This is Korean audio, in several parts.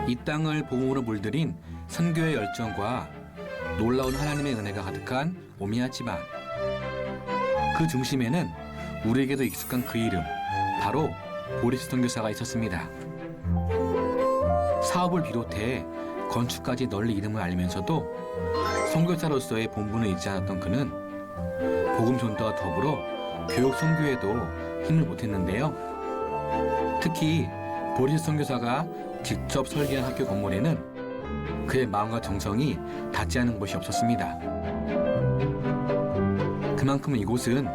이 땅을 복음으로 물들인 선교의 열정과 놀라운 하나님의 은혜가 가득한 오미야 집안. 그 중심에는 우리에게도 익숙한 그 이름, 바로 보리스 선교사가 있었습니다. 사업을 비롯해 건축까지 널리 이름을 알면서도 선교사로서의 본분을 잊지 않았던 그는 복음 전도와 더불어 교육 선교에도 힘을 보탰는데요. 특히 보리스 선교사가 직접 설계한 학교 건물에는 그의 마음과 정성이 닿지 않은 곳이 없었습니다. 그만큼 이곳은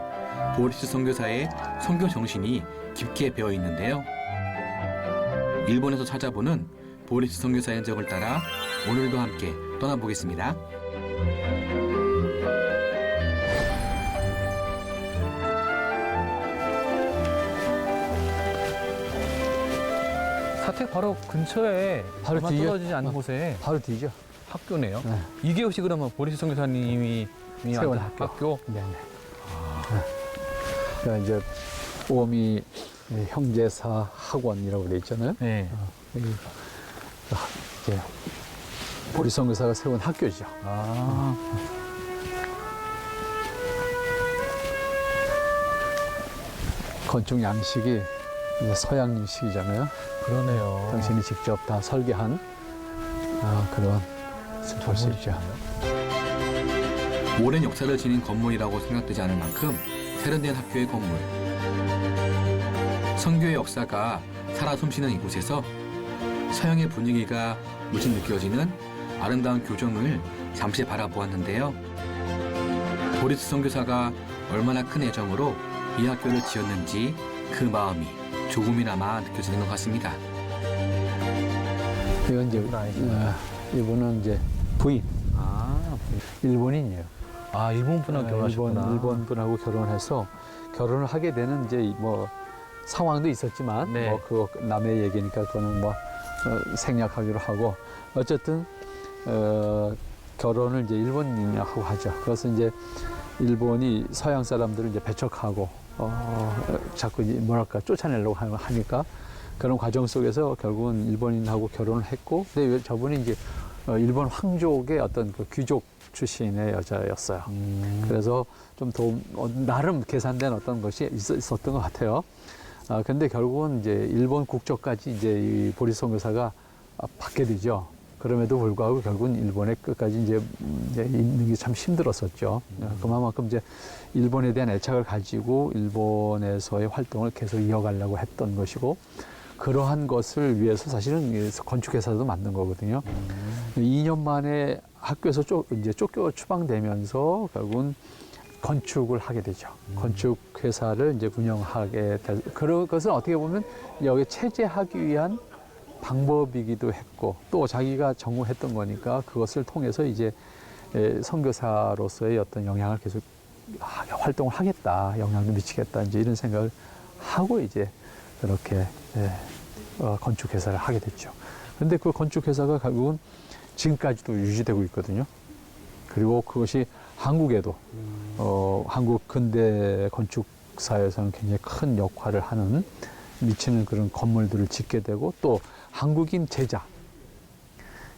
보리스 선교사의 선교 정신이 깊게 배어 있는데요. 일본에서 찾아보는 보리스 선교사의 흔적을 따라 오늘도 함께 떠나보겠습니다. 사택 바로 근처에 바로 얼마 뒤에? 떨어지지 않는 곳에 바로 뒤죠. 학교네요. 네. 이게 혹시 그러면 보리스 선교사님이 세운 만든 학교. 네네. 그러니까 이제 오미 형제사 학원이라고 돼 있잖아요. 네. 이제 보리스 선교사가 세운 학교죠. 아. 건축 양식이 이제 서양식이잖아요. 그러네요. 당신이 직접 다 설계한 그런 볼 수 있죠. 오랜 역사를 지닌 건물이라고 생각되지 않을 만큼 세련된 학교의 건물. 선교의 역사가 살아 숨쉬는 이곳에서 서양의 분위기가 무심 느껴지는 아름다운 교정을 잠시 바라보았는데요. 보리스 선교사가 얼마나 큰 애정으로 이 학교를 지었는지 그 마음이 조금이나마 느껴지는 것 같습니다. 이건 이제 이분은 이제 부인, 아, 일본인이에요. 아 일본 분하고 결혼하셨구나. 일본 분하고 결혼해서 결혼을 하게 되는 이제 뭐 상황도 있었지만 네. 뭐 그거 남의 얘기니까 그거는 뭐 생략하기로 하고 어쨌든 결혼을 이제 일본인하고 하죠. 그래서 이제 일본이 서양 사람들을 이제 배척하고 자꾸 이제 뭐랄까 쫓아내려고 하니까 그런 과정 속에서 결국은 일본인하고 결혼을 했고, 근데 저분이 이제 일본 황족의 어떤 그 귀족 출신의 여자였어요. 그래서 좀 나름 계산된 어떤 것이 있었던 것 같아요. 근데 결국은 이제 일본 국적까지 이제 이 보리스 선교사가 받게 되죠. 그럼에도 불구하고 결국은 일본에 끝까지 이제 있는 게 참 힘들었었죠. 그만큼 이제 일본에 대한 애착을 가지고 일본에서의 활동을 계속 이어가려고 했던 것이고, 그러한 것을 위해서 사실은 건축회사도 만든 거거든요. 2년 만에 학교에서 이제 쫓겨 추방되면서 결국은 건축을 하게 되죠. 건축회사를 이제 운영하게 되 그런 것은 어떻게 보면 여기 체제하기 위한 방법이기도 했고, 또 자기가 전공했던 거니까 그것을 통해서 이제 선교사로서의 어떤 영향을 계속 활동을 하겠다, 영향을 미치겠다, 이제 이런 생각을 하고 이제 그렇게 건축회사를 하게 됐죠. 그런데 그 건축회사가 결국은 지금까지도 유지되고 있거든요. 그리고 그것이 한국에도 한국 근대 건축사에서는 굉장히 큰 역할을 하는 미치는 그런 건물들을 짓게 되고, 또 한국인 제자,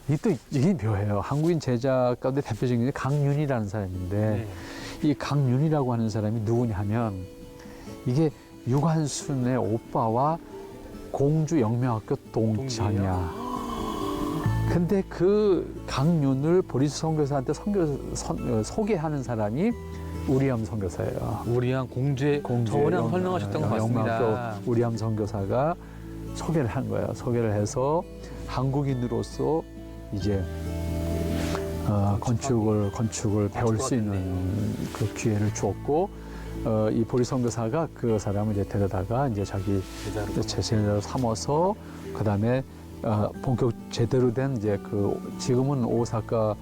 이게 묘해요. 한국인 제자 가운데 대표적인 게 강윤이라는 사람인데, 이 강윤이라고 하는 사람이 누구냐 하면 이게 유관순의 오빠와 공주 영명학교 동창이야. 근데 그 강윤을 보리스 선교사한테 소개하는 사람이 우리암 선교사예요. 우리양 공주의 저번에 한번 설명하셨던 것 같습니다. 영명학교 우리암 선교사가 소개를 한 거예요. 소개를 해서 한국인으로서 이제 건축을 배울 수 있는 그 기회를 주었고, 이 보리스 선교사가 그 사람을 이제 데려다가 이제 자기 제자로 삼아서, 그 다음에 본격 제대로 된 이제 지금은 오사카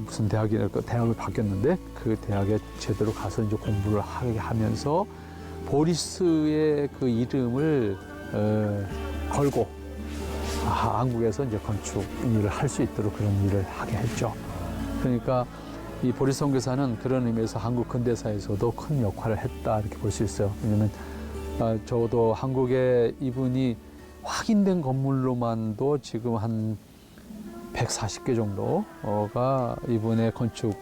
무슨 대학을 바뀌었는데, 그 대학에 제대로 가서 이제 공부를 하게 하면서 보리스의 그 이름을 걸고 한국에서 이제 건축 일을 할 수 있도록 그런 일을 하게 했죠. 그러니까 이 보리스 선교사는 그런 의미에서 한국 근대사에서도 큰 역할을 했다, 이렇게 볼 수 있어요. 왜냐면 저도 한국에 이분이 확인된 건물로만도 지금 한 140개 정도가 이번에 건축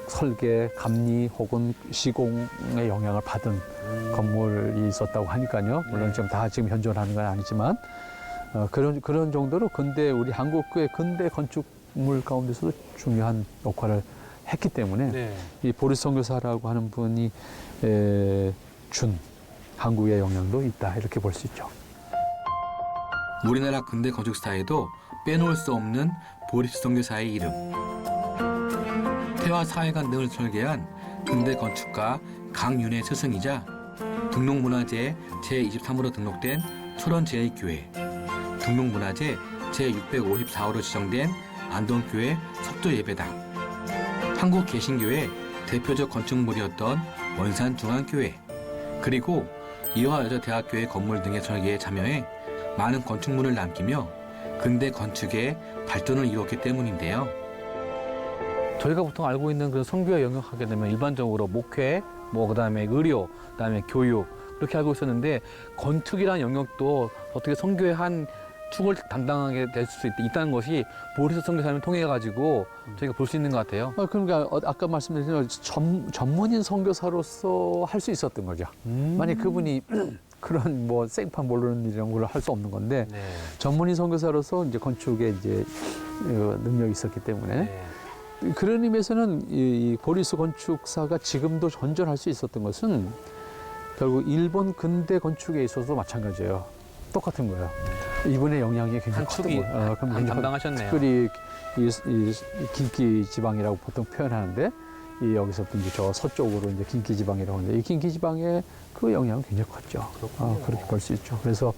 설계, 감리 혹은 시공의 영향을 받은 건물이 있었다고 하니까요. 물론 지금 다 지금 현존하는 건 아니지만 그런 정도로 우리 한국의 근대 건축물 가운데서도 중요한 역할을 했기 때문에 이 보리스 선교사라고 하는 분이 준 한국의 영향도 있다 이렇게 볼 수 있죠. 우리나라 근대 건축 스타일에도 빼놓을 수 없는 보리스 선교사의 이름. 태화 사회관 등을 설계한 근대 건축가 강윤의 스승이자 등록문화재 제23호로 등록된 초런제일교회, 등록문화재 제654호로 지정된 안동교회 석조예배당, 한국개신교회 대표적 건축물이었던 원산중앙교회, 그리고 이화여자대학교의 건물 등의 설계에 참여해 많은 건축물을 남기며 근대 건축의 발전을 이뤘기 때문인데요. 저희가 보통 알고 있는 그 선교의 영역 하게 되면 일반적으로 목회, 그다음에 의료, 그다음에 교육 그렇게 알고 있었는데 건축이라는 영역도 어떻게 선교의 한 축을 담당하게 될 수 있다는 것이 보리스 선교사님을 통해 가지고 저희가 볼 수 있는 것 같아요. 그러니까 아까 말씀드린 전문인 선교사로서 할 수 있었던 거죠. 만약 그분이 그런 생판 모르는 이런 걸 할 수 없는 건데 전문인 선교사로서 이제 건축에 이제 능력이 있었기 때문에 그런 의미에서는 이 보리스 건축사가 지금도 전전할 수 있었던 것은 결국 일본 근대 건축에 있어서도 마찬가지예요. 똑같은 거예요. 이분의 영향이 굉장히 축이 담당하셨네요. 특별히 이 긴키 지방이라고 보통 표현하는데 여기서부터 이제 저 서쪽으로 이제 긴키 지방이라고 하는데 이 긴키 지방의 그 영향은 굉장히 컸죠. 그렇게 볼 수 있죠. 그래서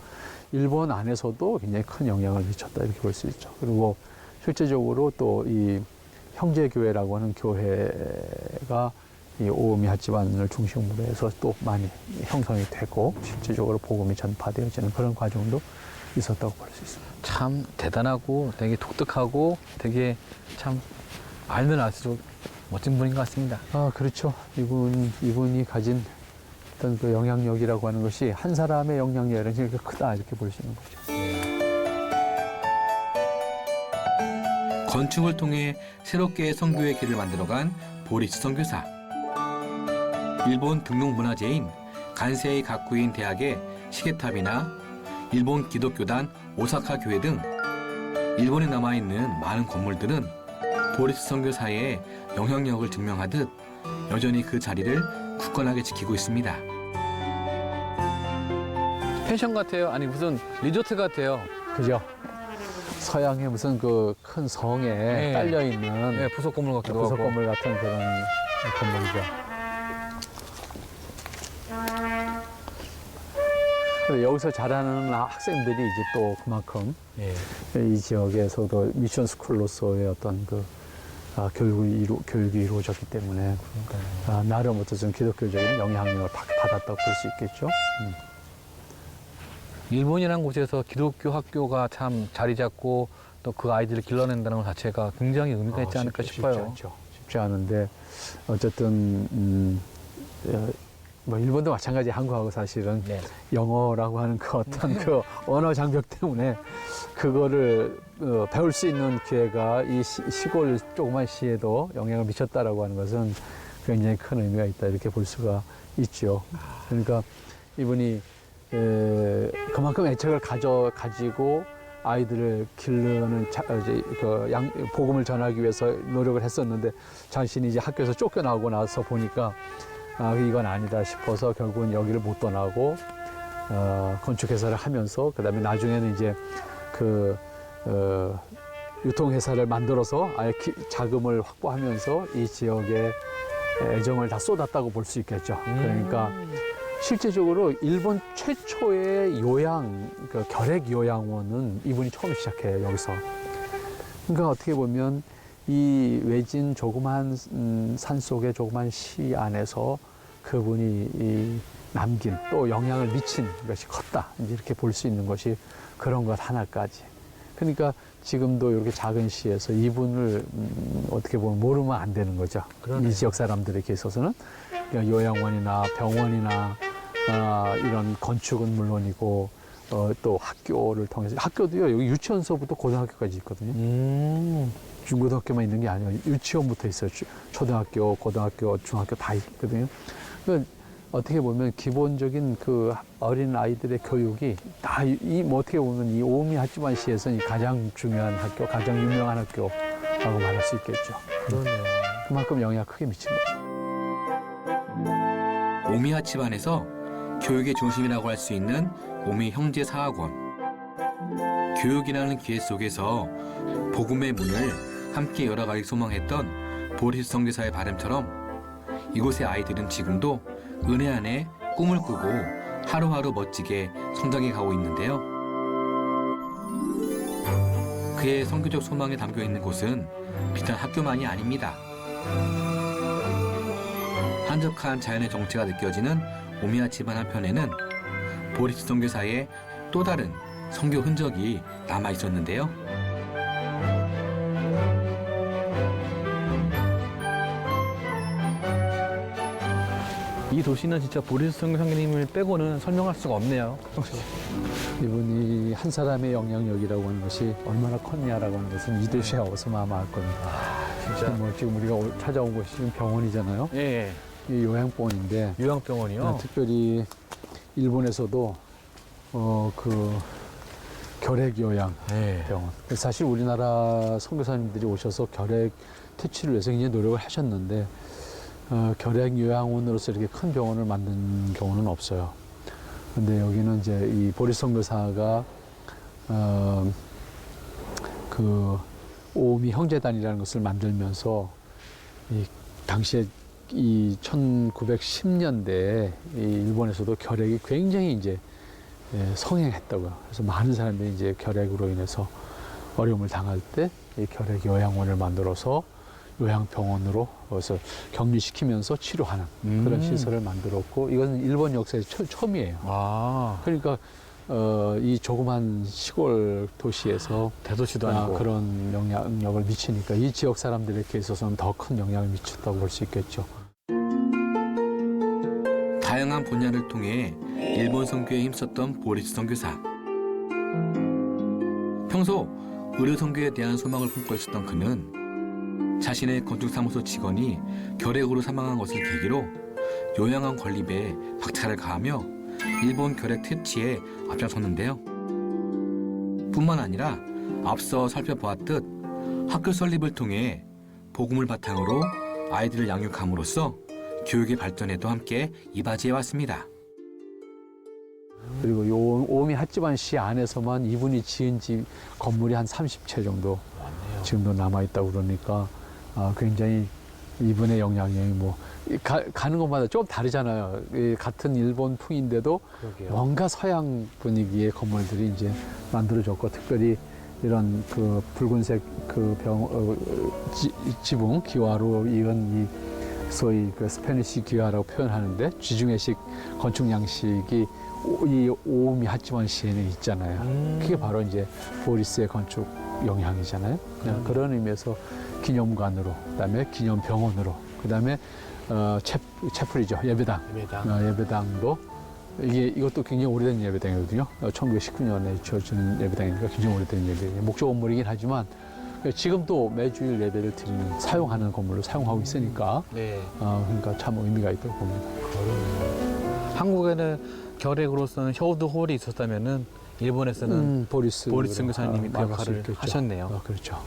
일본 안에서도 굉장히 큰 영향을 미쳤다 이렇게 볼 수 있죠. 그리고 실제적으로 또 이 형제교회라고 하는 교회가 이 오오미 핫지반을 중심으로 해서 또 많이 형성이 되고 실제적으로 복음이 전파되어지는 그런 과정도 있었다고 볼 수 있습니다. 참 대단하고 되게 독특하고 되게 참 알면 알수록 멋진 분인 것 같습니다. 그렇죠. 이분이 가진 어떤 그 영향력이라고 하는 것이 한 사람의 영향력이 이렇게 크다 이렇게 볼 수 있는 거죠. 건축을 통해 새롭게 선교의 길을 만들어간 보리스 선교사. 일본 등록문화재인 간세이 가쿠인 대학의 시계탑이나 일본 기독교단 오사카 교회 등 일본에 남아있는 많은 건물들은 보리스 선교사의 영향력을 증명하듯 여전히 그 자리를 굳건하게 지키고 있습니다. 펜션 같아요. 아니 무슨 리조트 같아요. 그죠? 서양의 무슨 그 큰 성에 딸려 있는 부속 건물 같기도 하고. 부속 건물 같은 그런 건물이죠. 그래서 여기서 자라는 학생들이 이제 또 그만큼 이 지역에서도 미션 스쿨로서의 어떤 그 교육이 이루어졌기 때문에 나름 어떤 좀 기독교적인 영향력을 받았다고 볼 수 있겠죠. 일본이라는 곳에서 기독교 학교가 참 자리 잡고 또 그 아이들을 길러낸다는 것 자체가 굉장히 의미가 있지 않을까 싶어요. 쉽지 않은데 어쨌든 뭐 일본도 마찬가지 한국하고 사실은 영어라고 하는 그 어떤 그 언어 장벽 때문에 그거를 배울 수 있는 기회가 이 시골 조그만 시에도 영향을 미쳤다라고 하는 것은 굉장히 큰 의미가 있다 이렇게 볼 수가 있죠. 그러니까 이분이 그만큼 애착을 가지고 아이들을 기르는 복음을 전하기 위해서 노력을 했었는데 자신이 이제 학교에서 쫓겨나고 나서 보니까 이건 아니다 싶어서 결국은 여기를 못 떠나고 건축회사를 하면서 그다음에 나중에는 이제 유통회사를 만들어서 아예 자금을 확보하면서 이 지역에 애정을 다 쏟았다고 볼 수 있겠죠. 그러니까 실제적으로 일본 최초의 결핵 요양원은 이분이 처음 시작해요, 여기서. 그러니까 어떻게 보면 이 외진 조그만 산 속의 조그만 시 안에서 그분이 남긴 또 영향을 미친 것이 컸다. 이렇게 볼 수 있는 것이 그런 것 하나까지. 그러니까 지금도 이렇게 작은 시에서 이분을 어떻게 보면 모르면 안 되는 거죠. 그러네요. 이 지역 사람들에게 있어서는 그러니까 요양원이나 병원이나 이런 건축은 물론이고 또 학교를 통해서 학교도요 여기 유치원서부터 고등학교까지 있거든요. 중고등학교만 있는 게 아니에요. 유치원부터 있어요. 초등학교, 고등학교, 중학교 다 있거든요. 그러니까 어떻게 보면 기본적인 그 어린 아이들의 교육이 다 뭐 어떻게 보면 이 오미 하치반시에서는 가장 중요한 학교, 가장 유명한 학교라고 말할 수 있겠죠. 그러네요. 그만큼 영향을 크게 미친 거죠. 오미하치반에서 교육의 중심이라고 할 수 있는 오미 형제사학원. 교육이라는 기회 속에서 복음의 문을 함께 열어가길 소망했던 보리스 선교사의 바람처럼 이곳의 아이들은 지금도 은혜 안에 꿈을 꾸고 하루하루 멋지게 성장해 가고 있는데요. 그의 선교적 소망에 담겨 있는 곳은 비단 학교만이 아닙니다. 한적한 자연의 정체가 느껴지는 오미하치반 한편에는 보리스 선교사의 또 다른 선교 흔적이 남아 있었는데요. 이 도시는 진짜 보리스 선교사님을 빼고는 설명할 수가 없네요. 이분이 한 사람의 영향력이라고 하는 것이 얼마나 컸냐라고 하는 것은 이 도시에 와서만 아마 알 겁니다. 진짜. 뭐 지금 우리가 찾아온 곳이 지금 병원이잖아요. 예. 이 요양병원인데 요양병원이요. 특별히 일본에서도 그 결핵 요양 예. 병원. 사실 우리나라 선교사님들이 오셔서 결핵 퇴치를 위해서 굉장히 노력을 하셨는데 결핵 요양원으로서 이렇게 큰 병원을 만든 경우는 없어요. 근데 여기는 이제 이 보리스 선교사가 그 오미 형제단이라는 것을 만들면서 이 당시에 이 1910년대에 이 일본에서도 결핵이 굉장히 이제 성행했다고요. 그래서 많은 사람들이 이제 결핵으로 인해서 어려움을 당할 때 이 결핵 요양원을 만들어서 요양병원으로 그래서 격리시키면서 치료하는 그런 시설을 만들었고 이것은 일본 역사에서 처음이에요. 아, 그러니까 이 조그만 시골 도시에서 대도시도 아니고. 그런 영향력을 미치니까 이 지역 사람들에게 있어서는 더 큰 영향을 미쳤다고 볼 수 있겠죠. 다양한 분야를 통해 일본 선교에 힘썼던 보리스 선교사. 평소 의료 선교에 대한 소망을 품고 있었던 그는 자신의 건축사무소 직원이 결핵으로 사망한 것을 계기로 요양원 건립에 박차를 가하며 일본 결핵 퇴치에 앞장섰는데요. 뿐만 아니라 앞서 살펴보았듯 학교 설립을 통해 복음을 바탕으로 아이들을 양육함으로써 교육의 발전에도 함께 이바지해왔습니다. 그리고 요 오미 핫지반시 안에서만 이분이 지은 집 건물이 한 30채 정도 지금도 남아있다고 그러니까 굉장히 이분의 영향력이 뭐 가는 곳마다 좀 다르잖아요. 같은 일본풍인데도 그러게요. 뭔가 서양 분위기의 건물들이 이제 만들어졌고 특별히 이런 그 붉은색 그 지붕 기와로 이은 이 소위 그 스페니시 기와라고 표현하는데 지중해식 건축 양식이 이 오미 핫지반시에는 있잖아요. 그게 바로 이제 보리스의 건축 영향이잖아요. 그런 의미에서 기념관으로, 그다음에 기념병원으로, 그다음에 채플이죠. 예배당. 예배당도 이것도 굉장히 오래된 예배당이거든요. 1919년에 지어진 예배당이니까 굉장히 오래된 예배당이에요. 목조 건물이긴 하지만 지금도 매주일 예배를 드리는 사용하는 건물로 사용하고 있으니까 네. 그러니까 참 의미가 있다고 봅니다. 한국에는 결핵으로서는 혀우드 홀이 있었다면은 일본에서는 보리스 선교사님이 그 역할을 하셨네요. 그렇죠.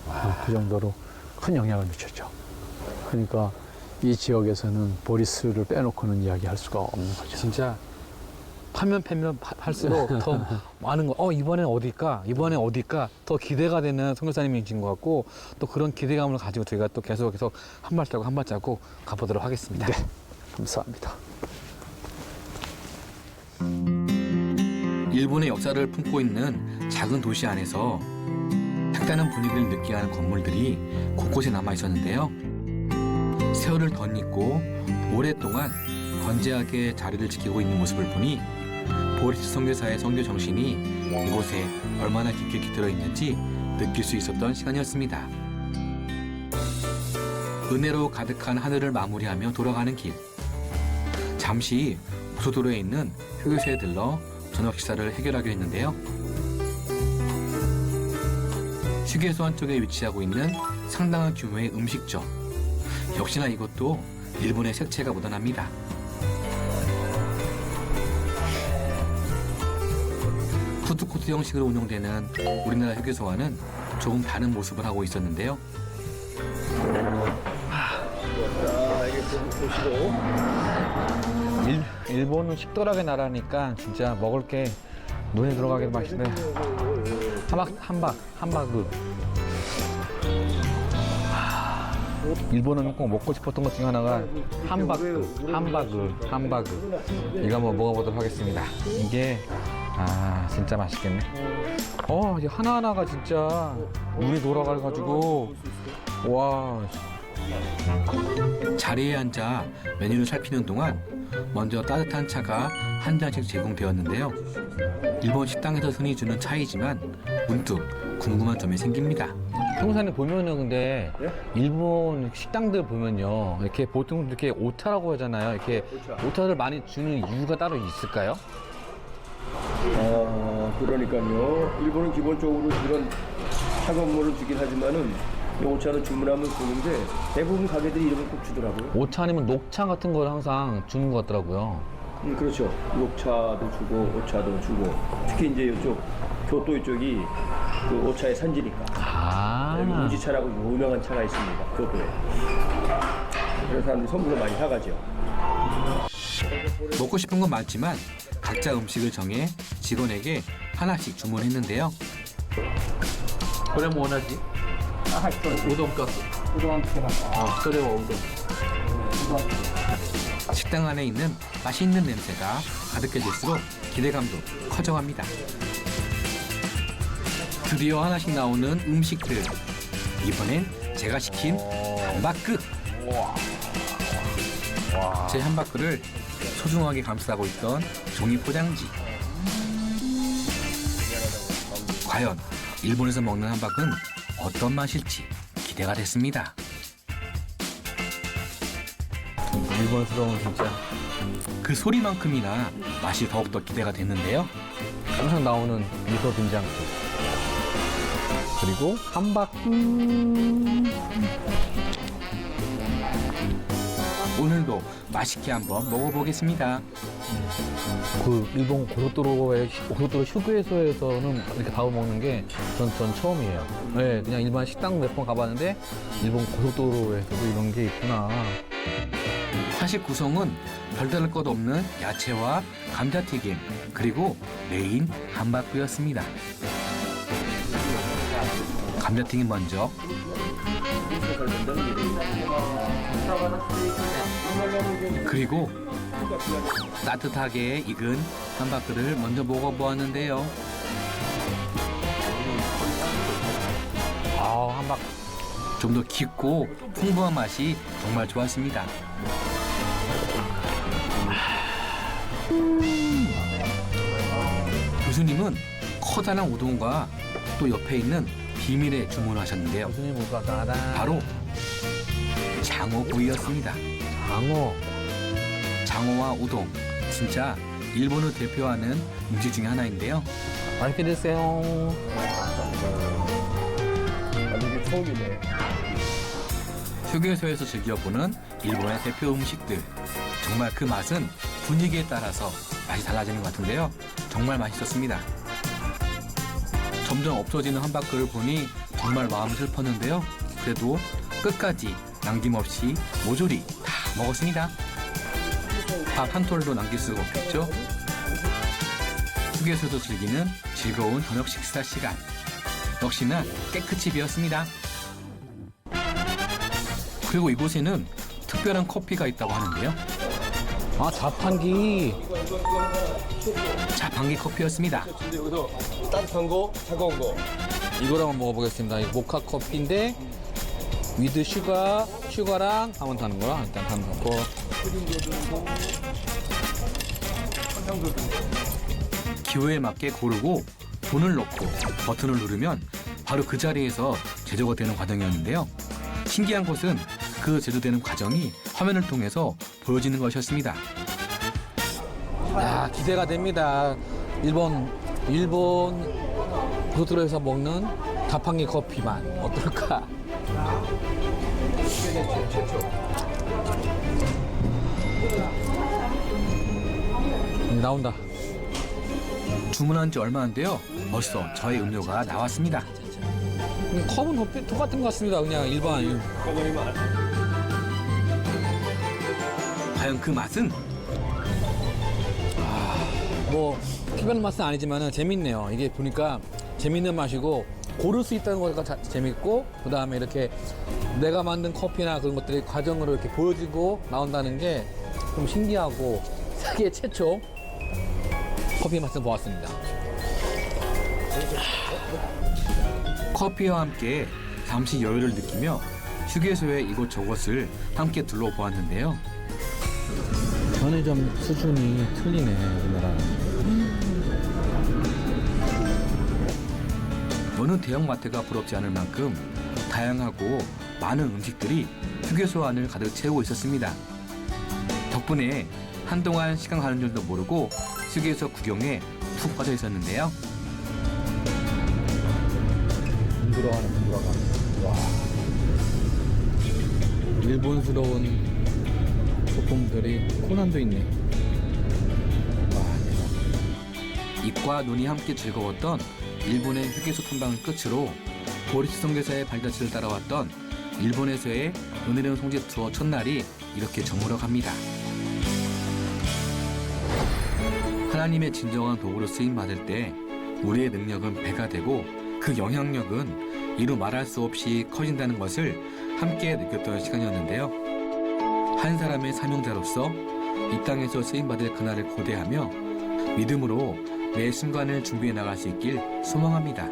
그 정도로 큰 영향을 미쳤죠. 그러니까 이 지역에서는 보리스를 빼놓고는 이야기할 수가 없는 거죠. 진짜 파면 할수록 더 많은 거. 이번엔 어딜까? 이번엔 어딜까? 더 기대가 되는 선교사님이신 것 같고 또 그런 기대감을 가지고 저희가 또 계속해서 한 발자국 한 발자국 가보도록 하겠습니다. 네, 감사합니다. 일본의 역사를 품고 있는 작은 도시 안에서 색다른 분위기를 느끼게 하는 건물들이 곳곳에 남아 있었는데요. 세월을 덧입고 오랫동안 건재하게 자리를 지키고 있는 모습을 보니 보리스 선교사의 선교 정신이 이곳에 얼마나 깊게 깃들어 있는지 느낄 수 있었던 시간이었습니다. 은혜로 가득한 하늘을 마무리하며 돌아가는 길. 잠시 고속도로에 있는 휴게소에 들러 저녁 식사를 해결하기로 했는데요. 휴게소 한쪽에 위치하고 있는 상당한 규모의 음식점. 역시나 이것도 일본의 색채가 묻어납니다. 푸드코트 형식으로 운영되는 우리나라 휴게소와는 조금 다른 모습을 하고 있었는데요. 일본은 식도락의 나라니까 진짜 먹을 게 눈에 들어가게 맛있네. 함바그. 일본은 꼭 먹고 싶었던 것 중에 하나가 함바그. 이거 한번 먹어보도록 하겠습니다. 이게 진짜 맛있겠네. 이게 하나하나가 진짜 눈이 돌아가가지고 와. 자리에 앉아 메뉴를 살피는 동안 먼저 따뜻한 차가 한 잔씩 제공되었는데요. 일본 식당에서 흔히 주는 차이지만 문득 궁금한 점이 생깁니다. 평소에 보면은 근데 일본 식당들 보면요 이렇게 보통 이렇게 오차라고 하잖아요. 이렇게 오차를 많이 주는 이유가 따로 있을까요? 그러니까요. 일본은 기본적으로 이런 차가운 물을 주긴 하지만은 이 오차는 주문하면 주는데 대부분 가게들이 이런 걸 꼭 주더라고요. 오차 아니면 녹차 같은 걸 항상 주는 것 같더라고요. 그렇죠. 녹차도 주고 오차도 주고 특히 이제 이쪽 교토 이쪽이 그 오차의 산지니까. 우지차라고 유명한 차가 있습니다. 교토에. 그래서 사람들이 선물로 많이 사가죠. 먹고 싶은 건 많지만 각자 음식을 정해 직원에게 하나씩 주문했는데요. 그래 뭐 원하지? 우동가스. 식당 안에 있는 맛있는 냄새가 가득해질수록 기대감도 커져갑니다. 드디어 하나씩 나오는 음식들. 이번엔 제가 시킨 함바크. 제 함바크를 소중하게 감싸고 있던 종이 포장지. 과연 일본에서 먹는 함바크는 어떤 맛일지 기대가 됐습니다. 일본스러운 진짜 그 소리만큼이나 맛이 더욱더 기대가 됐는데요. 항상 나오는 미소 된장국 그리고 함바크. 오늘도 맛있게 한번 먹어보겠습니다. 그 일본 고속도로 휴게소에서는 이렇게 밥을 먹는 게 전 처음이에요. 네, 그냥 일반 식당 몇 번 가봤는데 일본 고속도로에서도 이런 게 있구나. 사실 구성은 별다를 것 없는 야채와 감자튀김 그리고 메인 함바크였습니다. 감자튀김 먼저. 그리고 따뜻하게 익은 함바크를 먼저 먹어보았는데요. 함바크. 좀 더 깊고 풍부한 맛이 정말 좋았습니다. 교수님은 커다란 우동과 또 옆에 있는 비밀의 주문을 하셨는데요. 무슨 뭘까? 따단. 바로 장어구이였습니다. 장어와 우동, 진짜 일본을 대표하는 음식 중에 하나인데요. 맛있게 드세요. 이게 처음이네. 휴게소에서 즐겨보는 일본의 대표 음식들. 정말 그 맛은 분위기에 따라서 맛이 달라지는 것 같은데요. 정말 맛있었습니다. 점점 없어지는 함바크를 보니 정말 마음이 슬펐는데요. 그래도 끝까지 남김없이 모조리 다 먹었습니다. 밥 한 톨도 남길 수가 없겠죠. 휴게소에서 즐기는 즐거운 저녁 식사 시간. 역시나 깨끗이 비었습니다. 그리고 이곳에는 특별한 커피가 있다고 하는데요. 자판기. 자판기 커피였습니다. 근데 여기서 따뜻한 거, 차가운 거. 이걸 한번 먹어보겠습니다. 이 모카 커피인데 위드 슈가랑 한번 타는 거랑 일단 한번 넣고. 기호에 맞게 고르고 돈을 넣고 버튼을 누르면 바로 그 자리에서 제조가 되는 과정이었는데요. 신기한 것은 그 제조되는 과정이 화면을 통해서 보여지는 것이었습니다. 기대가 됩니다. 일본 고속도로에서 먹는 자판기 커피 맛 어떨까? 나온다. 주문한 지 얼마 안 돼요. 벌써 저의 음료가 나왔습니다. 컵은 똑같은 것 같습니다. 그냥 일반. 과연 그 맛은? 뭐 특별한 맛은 아니지만 재밌네요. 이게 보니까 재밌는 맛이고 고를 수 있다는 거가 재밌고 그다음에 이렇게 내가 만든 커피나 그런 것들이 과정으로 이렇게 보여지고 나온다는 게 좀 신기하고 세계 최초 커피 맛을 보았습니다. 커피와 함께 잠시 여유를 느끼며 휴게소의 이곳저곳을 함께 둘러보았는데요. 편의점 수준이 틀리네, 우리나라는. 어느 대형마트가 부럽지 않을 만큼 다양하고 많은 음식들이 휴게소 안을 가득 채우고 있었습니다. 덕분에 한동안 시간 가는 줄도 모르고 휴게소 구경에 푹 빠져 있었는데요. 분들어가는. 와. 일본스러운 소품들이 코난도 있네. 와, 대박. 입과 눈이 함께 즐거웠던 일본의 휴게소 탐방을 끝으로 보리스 선교사의 발자취를 따라왔던 일본에서의 은혜로운 성지 투어 첫날이 이렇게 저물어 갑니다. 하나님의 진정한 도구로 쓰임받을 때 우리의 능력은 배가 되고 그 영향력은 이루 말할 수 없이 커진다는 것을 함께 느꼈던 시간이었는데요. 한 사람의 사명자로서 이 땅에서 쓰임받을 그날을 고대하며 믿음으로 매 순간을 준비해 나갈 수 있길 소망합니다.